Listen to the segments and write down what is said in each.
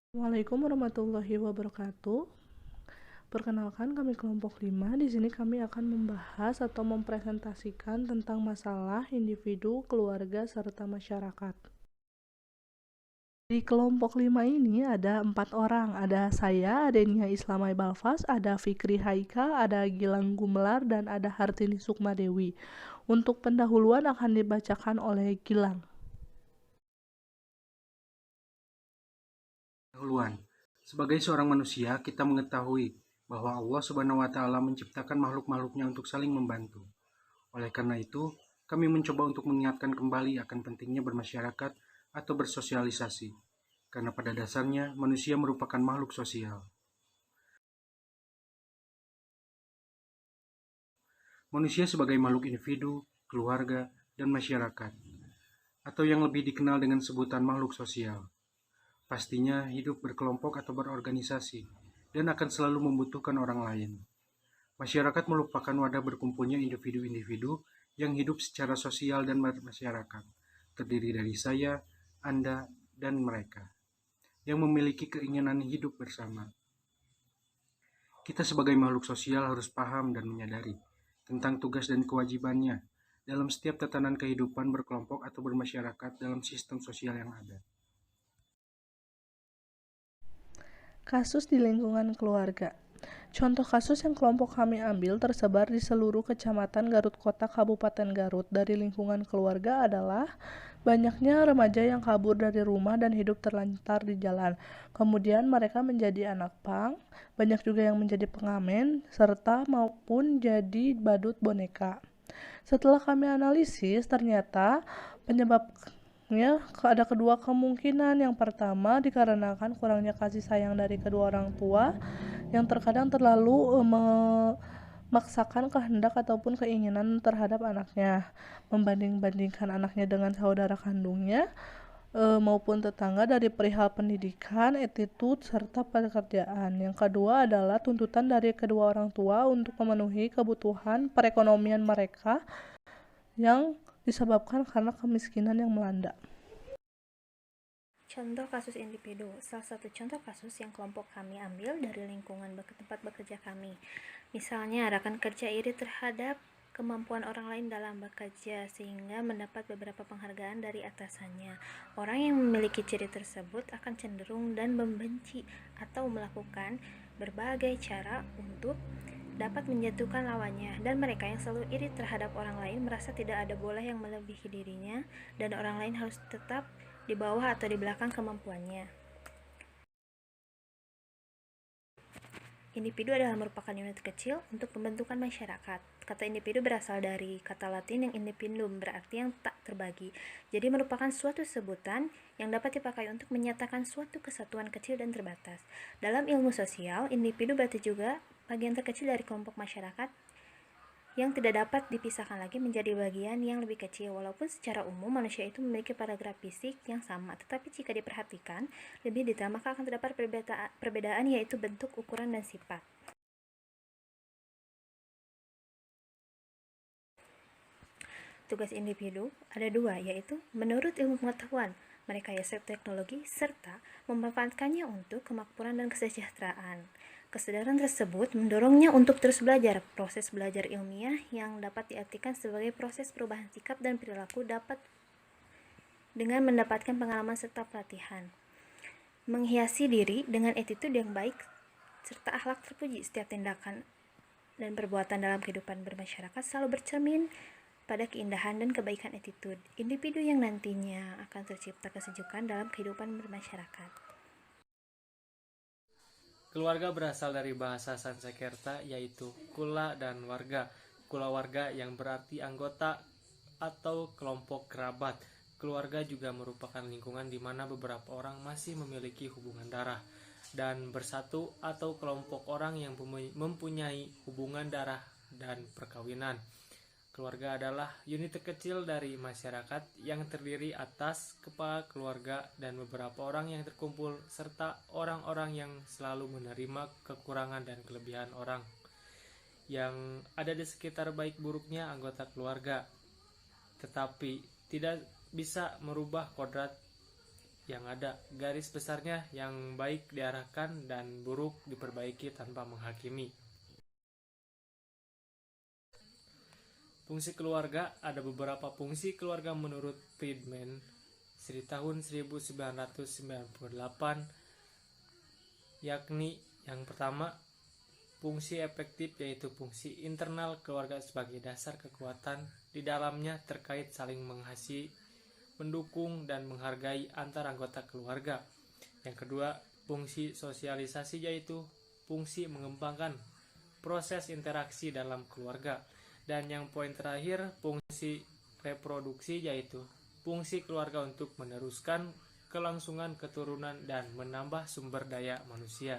Assalamualaikum warahmatullahi wabarakatuh. Perkenalkan kami kelompok 5. Di sini kami akan membahas atau mempresentasikan tentang masalah individu, keluarga, serta masyarakat. Di kelompok 5 ini ada 4 orang. Ada saya, Adenia Islamai Balfas, ada Fikri Haika, ada Gilang Gumelar, dan ada Hartini Sukmadewi. Untuk pendahuluan akan dibacakan oleh Gilang. Pendahuluan. Sebagai seorang manusia, kita mengetahui bahwa Allah Subhanahu wa taala menciptakan makhluk-makhluknya untuk saling membantu. Oleh karena itu, kami mencoba untuk mengingatkan kembali akan pentingnya bermasyarakat atau bersosialisasi. Karena pada dasarnya manusia merupakan makhluk sosial. Manusia sebagai makhluk individu, keluarga, dan masyarakat, atau yang lebih dikenal dengan sebutan makhluk sosial. Pastinya hidup berkelompok atau berorganisasi dan akan selalu membutuhkan orang lain. Masyarakat merupakan wadah berkumpulnya individu-individu yang hidup secara sosial dan bermasyarakat, terdiri dari saya, Anda, dan mereka, yang memiliki keinginan hidup bersama. Kita sebagai makhluk sosial harus paham dan menyadari tentang tugas dan kewajibannya dalam setiap tatanan kehidupan berkelompok atau bermasyarakat dalam sistem sosial yang ada. Kasus di lingkungan keluarga. Contoh kasus yang kelompok kami ambil tersebar di seluruh kecamatan Garut Kota Kabupaten Garut. Dari lingkungan keluarga adalah banyaknya remaja yang kabur dari rumah dan hidup terlantar di jalan. Kemudian mereka menjadi anak pang, banyak juga yang menjadi pengamen, serta maupun jadi badut boneka. Setelah kami analisis, ternyata penyebabnya ada kedua kemungkinan. Yang pertama, dikarenakan kurangnya kasih sayang dari kedua orang tua yang terkadang terlalu memaksakan kehendak ataupun keinginan terhadap anaknya, membanding-bandingkan anaknya dengan saudara kandungnya maupun tetangga dari perihal pendidikan, attitude, serta pekerjaan. Yang kedua adalah tuntutan dari kedua orang tua untuk memenuhi kebutuhan perekonomian mereka yang disebabkan karena kemiskinan yang melanda. Contoh kasus individu. Salah satu contoh kasus yang kelompok kami ambil dari lingkungan tempat bekerja kami. Misalnya, rekan kerja iri terhadap kemampuan orang lain dalam bekerja sehingga mendapat beberapa penghargaan dari atasannya. Orang yang memiliki ciri tersebut akan cenderung dan membenci atau melakukan berbagai cara untuk dapat menjatuhkan lawannya, dan mereka yang selalu iri terhadap orang lain merasa tidak ada bola yang melebihi dirinya dan orang lain harus tetap di bawah atau di belakang kemampuannya. Individu adalah merupakan unit kecil untuk pembentukan masyarakat. Kata individu berasal dari kata Latin yang independum, berarti yang tak terbagi. Jadi merupakan suatu sebutan yang dapat dipakai untuk menyatakan suatu kesatuan kecil dan terbatas. Dalam ilmu sosial, individu berarti juga bagian terkecil dari kelompok masyarakat yang tidak dapat dipisahkan lagi menjadi bagian yang lebih kecil. Walaupun secara umum manusia itu memiliki paragraf fisik yang sama, tetapi jika diperhatikan lebih detail maka akan terdapat perbedaan, yaitu bentuk, ukuran, dan sifat. Tugas individu ada dua, yaitu menurut ilmu pengetahuan merekayasa teknologi serta memanfaatkannya untuk kemakmuran dan kesejahteraan. Kesadaran tersebut mendorongnya untuk terus belajar. Proses belajar ilmiah yang dapat diartikan sebagai proses perubahan sikap dan perilaku dapat dengan mendapatkan pengalaman serta pelatihan. Menghiasi diri dengan attitude yang baik serta akhlak terpuji. Setiap tindakan dan perbuatan dalam kehidupan bermasyarakat selalu bercermin pada keindahan dan kebaikan attitude individu yang nantinya akan tercipta kesejukan dalam kehidupan bermasyarakat. Keluarga berasal dari bahasa Sanskerta yaitu kula dan warga. Kula warga yang berarti anggota atau kelompok kerabat. Keluarga juga merupakan lingkungan di mana beberapa orang masih memiliki hubungan darah dan bersatu atau kelompok orang yang mempunyai hubungan darah dan perkawinan. Keluarga adalah unit terkecil dari masyarakat yang terdiri atas kepala keluarga dan beberapa orang yang terkumpul serta orang-orang yang selalu menerima kekurangan dan kelebihan orang yang ada di sekitar baik buruknya anggota keluarga, tetapi tidak bisa merubah kodrat yang ada. Garis besarnya yang baik diarahkan dan buruk diperbaiki tanpa menghakimi. Fungsi keluarga, ada beberapa fungsi keluarga menurut Friedman di tahun 1998, yakni yang pertama, fungsi efektif, yaitu fungsi internal keluarga sebagai dasar kekuatan di dalamnya terkait saling mengasihi, mendukung, dan menghargai antar anggota keluarga. Yang kedua, fungsi sosialisasi, yaitu fungsi mengembangkan proses interaksi dalam keluarga. Dan yang poin terakhir, fungsi reproduksi, yaitu fungsi keluarga untuk meneruskan kelangsungan keturunan dan menambah sumber daya manusia.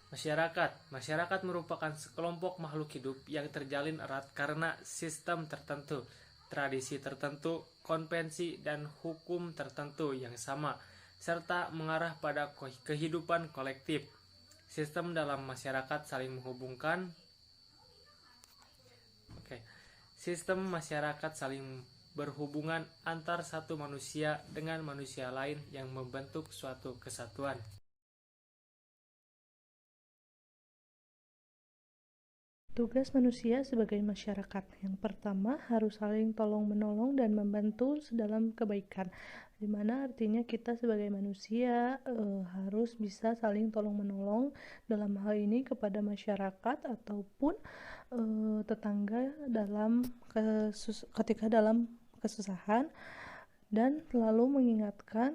Masyarakat merupakan sekelompok makhluk hidup yang terjalin erat karena sistem tertentu, tradisi tertentu, konvensi, dan hukum tertentu yang sama, serta mengarah pada kehidupan kolektif. Sistem dalam masyarakat saling menghubungkan. Sistem masyarakat saling berhubungan antar satu manusia dengan manusia lain yang membentuk suatu kesatuan. Tugas manusia sebagai masyarakat. Yang pertama, harus saling tolong-menolong dan membantu dalam kebaikan. Dimana artinya kita sebagai manusia harus bisa saling tolong-menolong dalam hal ini kepada masyarakat ataupun tetangga ketika dalam kesusahan, dan selalu mengingatkan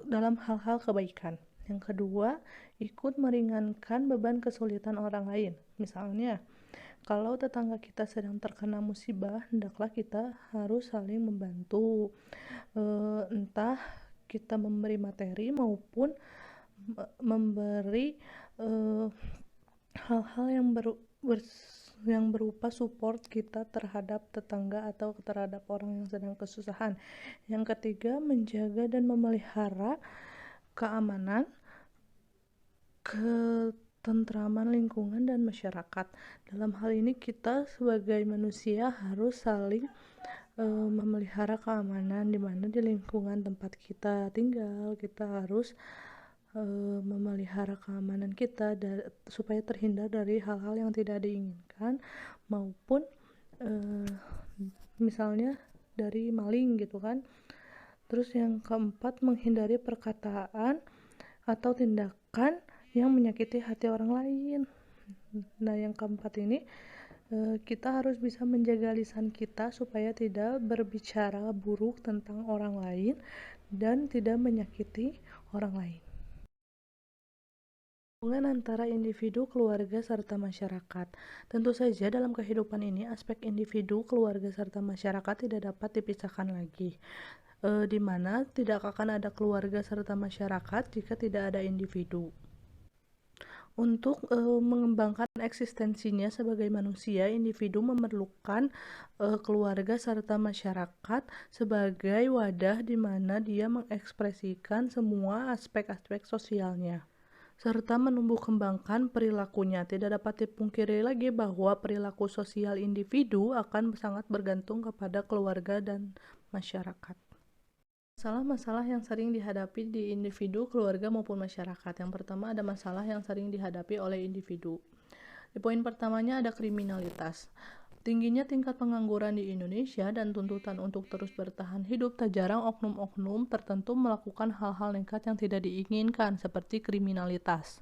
dalam hal-hal kebaikan. Yang kedua, ikut meringankan beban kesulitan orang lain. Misalnya, kalau tetangga kita sedang terkena musibah, hendaklah kita harus saling membantu. Entah kita memberi materi maupun memberi hal-hal yang berupa support kita terhadap tetangga atau terhadap orang yang sedang kesusahan. Yang ketiga, menjaga dan memelihara keamanan, ketentraman lingkungan dan masyarakat. Dalam hal ini kita sebagai manusia harus saling memelihara keamanan, di mana di lingkungan tempat kita tinggal kita harus memelihara keamanan kita supaya terhindar dari hal-hal yang tidak diinginkan, maupun misalnya dari maling gitu kan. Terus yang keempat, menghindari perkataan atau tindakan yang menyakiti hati orang lain. Nah, yang keempat ini kita harus bisa menjaga lisan kita supaya tidak berbicara buruk tentang orang lain dan tidak menyakiti orang lain. Hubungan antara individu, keluarga, serta masyarakat. Tentu saja dalam kehidupan ini aspek individu, keluarga, serta masyarakat tidak dapat dipisahkan lagi. Di mana tidak akan ada keluarga serta masyarakat jika tidak ada individu. Untuk mengembangkan eksistensinya sebagai manusia, individu memerlukan keluarga serta masyarakat sebagai wadah di mana dia mengekspresikan semua aspek-aspek sosialnya, serta menumbuh kembangkan perilakunya. Tidak dapat dipungkiri lagi bahwa perilaku sosial individu akan sangat bergantung kepada keluarga dan masyarakat. Masalah-masalah yang sering dihadapi di individu, keluarga maupun masyarakat. Yang pertama, ada masalah yang sering dihadapi oleh individu. Di poin pertamanya ada kriminalitas. Tingginya tingkat pengangguran di Indonesia dan tuntutan untuk terus bertahan hidup, tak jarang oknum-oknum tertentu melakukan hal-hal nekat yang tidak diinginkan, seperti kriminalitas.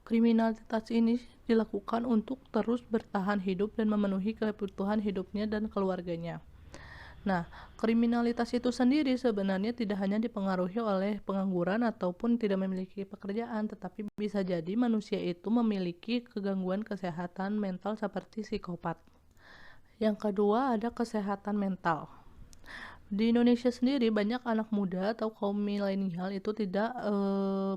Kriminalitas ini dilakukan untuk terus bertahan hidup dan memenuhi kebutuhan hidupnya dan keluarganya. Nah, kriminalitas itu sendiri sebenarnya tidak hanya dipengaruhi oleh pengangguran ataupun tidak memiliki pekerjaan, tetapi bisa jadi manusia itu memiliki kegangguan kesehatan mental seperti psikopat. Yang kedua ada kesehatan mental. Di Indonesia sendiri banyak anak muda atau kaum milenial itu tidak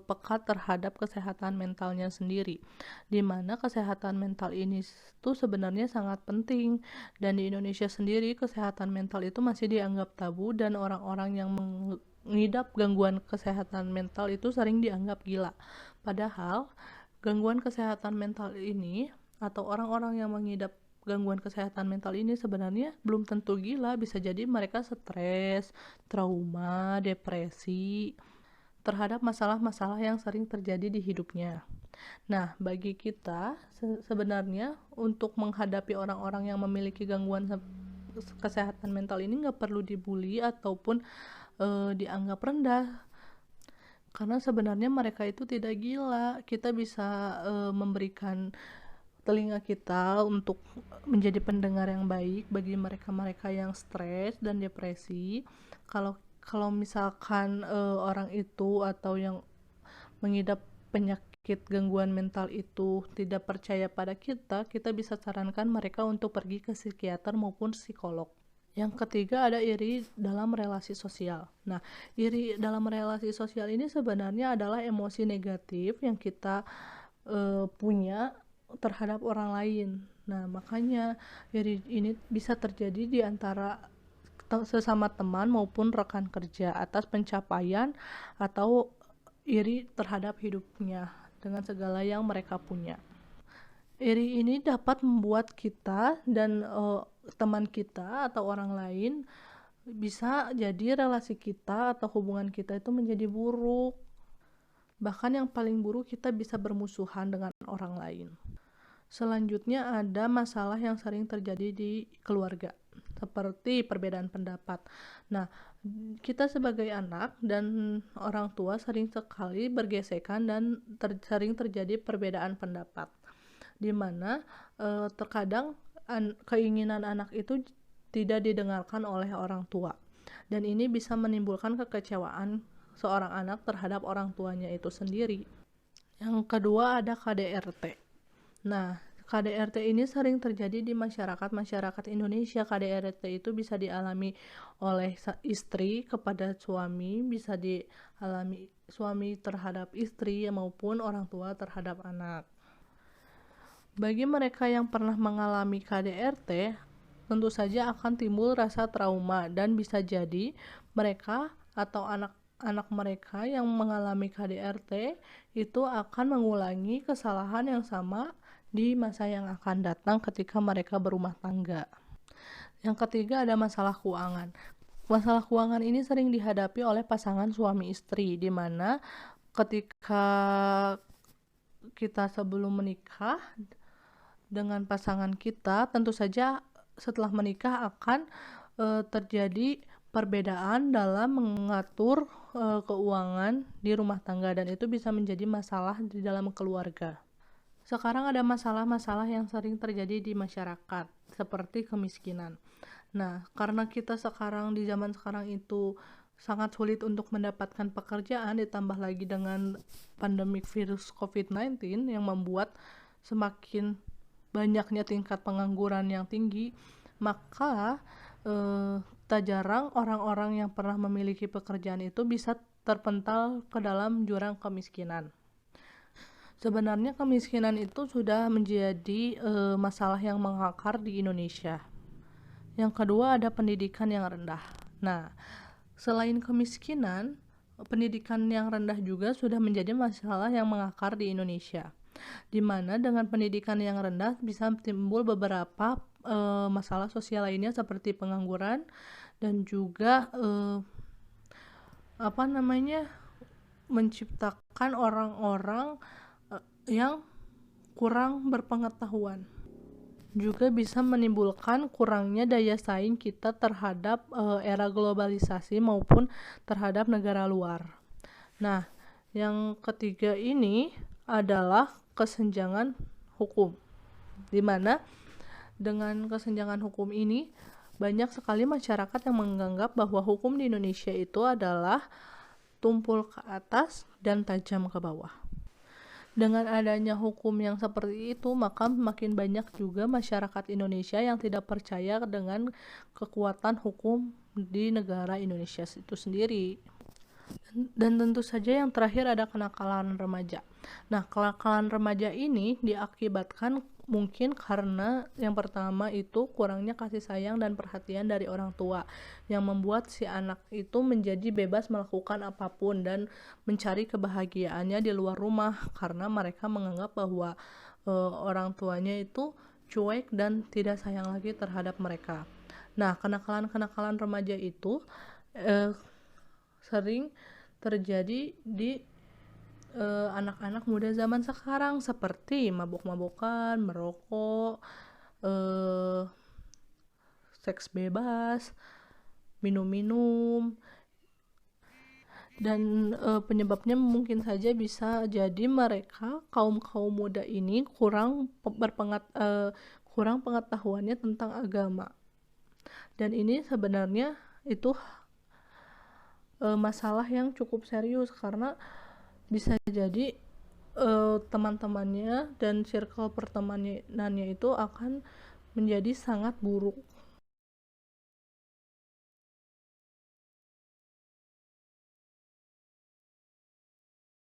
peka terhadap kesehatan mentalnya sendiri, di mana kesehatan mental ini itu sebenarnya sangat penting, dan di Indonesia sendiri kesehatan mental itu masih dianggap tabu dan orang-orang yang mengidap gangguan kesehatan mental itu sering dianggap gila. Padahal gangguan kesehatan mental ini atau orang-orang yang mengidap gangguan kesehatan mental ini sebenarnya belum tentu gila, bisa jadi mereka stres, trauma, depresi terhadap masalah-masalah yang sering terjadi di hidupnya. Nah, bagi kita sebenarnya untuk menghadapi orang-orang yang memiliki gangguan kesehatan mental ini nggak perlu dibully ataupun dianggap rendah, karena sebenarnya mereka itu tidak gila. Kita bisa memberikan telinga kita untuk menjadi pendengar yang baik bagi mereka-mereka yang stres dan depresi. Kalau misalkan orang itu atau yang mengidap penyakit gangguan mental itu tidak percaya pada kita bisa sarankan mereka untuk pergi ke psikiater maupun psikolog. Yang ketiga ada iri dalam relasi sosial. Nah, iri dalam relasi sosial ini sebenarnya adalah emosi negatif yang kita punya terhadap orang lain. Nah, makanya iri ini bisa terjadi di antara sesama teman maupun rekan kerja atas pencapaian atau iri terhadap hidupnya dengan segala yang mereka punya. Iri ini dapat membuat kita dan teman kita atau orang lain bisa jadi relasi kita atau hubungan kita itu menjadi buruk. Bahkan yang paling buruk, kita bisa bermusuhan dengan orang lain. Selanjutnya ada masalah yang sering terjadi di keluarga, seperti perbedaan pendapat. Nah, kita sebagai anak dan orang tua sering sekali bergesekan dan sering terjadi perbedaan pendapat, di mana terkadang keinginan anak itu tidak didengarkan oleh orang tua, dan ini bisa menimbulkan kekecewaan seorang anak terhadap orang tuanya itu sendiri. Yang kedua ada KDRT. Nah, KDRT ini sering terjadi di masyarakat Indonesia. KDRT itu bisa dialami oleh istri kepada suami, bisa dialami suami terhadap istri maupun orang tua terhadap anak. Bagi mereka yang pernah mengalami KDRT, tentu saja akan timbul rasa trauma dan bisa jadi mereka atau anak mereka yang mengalami KDRT itu akan mengulangi kesalahan yang sama di masa yang akan datang ketika mereka berumah tangga. Yang ketiga ada masalah keuangan. Masalah keuangan ini sering dihadapi oleh pasangan suami istri, di mana ketika kita sebelum menikah dengan pasangan kita, tentu saja setelah menikah akan terjadi perbedaan dalam mengatur keuangan di rumah tangga, dan itu bisa menjadi masalah di dalam keluarga. Sekarang ada masalah-masalah yang sering terjadi di masyarakat, seperti kemiskinan. Nah, karena kita sekarang di zaman sekarang itu sangat sulit untuk mendapatkan pekerjaan, ditambah lagi dengan pandemik virus COVID-19 yang membuat semakin banyaknya tingkat pengangguran yang tinggi, maka tak jarang orang-orang yang pernah memiliki pekerjaan itu bisa terpental ke dalam jurang kemiskinan. Sebenarnya kemiskinan itu sudah menjadi masalah yang mengakar di Indonesia. Yang kedua ada pendidikan yang rendah. Nah, selain kemiskinan, pendidikan yang rendah juga sudah menjadi masalah yang mengakar di Indonesia, di mana dengan pendidikan yang rendah bisa timbul beberapa masalah sosial lainnya seperti pengangguran dan juga menciptakan orang-orang yang kurang berpengetahuan. Juga bisa menimbulkan kurangnya daya saing kita terhadap era globalisasi maupun terhadap negara luar. Nah, yang ketiga ini adalah kesenjangan hukum, di mana dengan kesenjangan hukum ini banyak sekali masyarakat yang menganggap bahwa hukum di Indonesia itu adalah tumpul ke atas dan tajam ke bawah. Dengan adanya hukum yang seperti itu, maka makin banyak juga masyarakat Indonesia yang tidak percaya dengan kekuatan hukum di negara Indonesia itu sendiri. Dan tentu saja yang terakhir ada kenakalan remaja. Nah, kenakalan remaja ini diakibatkan mungkin karena yang pertama itu kurangnya kasih sayang dan perhatian dari orang tua, yang membuat si anak itu menjadi bebas melakukan apapun dan mencari kebahagiaannya di luar rumah, karena mereka menganggap bahwa orang tuanya itu cuek dan tidak sayang lagi terhadap mereka. Nah, kenakalan-kenakalan remaja itu sering terjadi di anak-anak muda zaman sekarang, seperti mabok-mabokan, merokok, seks bebas, minum-minum, dan penyebabnya mungkin saja bisa jadi mereka kaum muda ini kurang pengetahuannya tentang agama, dan ini sebenarnya itu masalah yang cukup serius, karena bisa jadi teman-temannya dan circle pertemanannya itu akan menjadi sangat buruk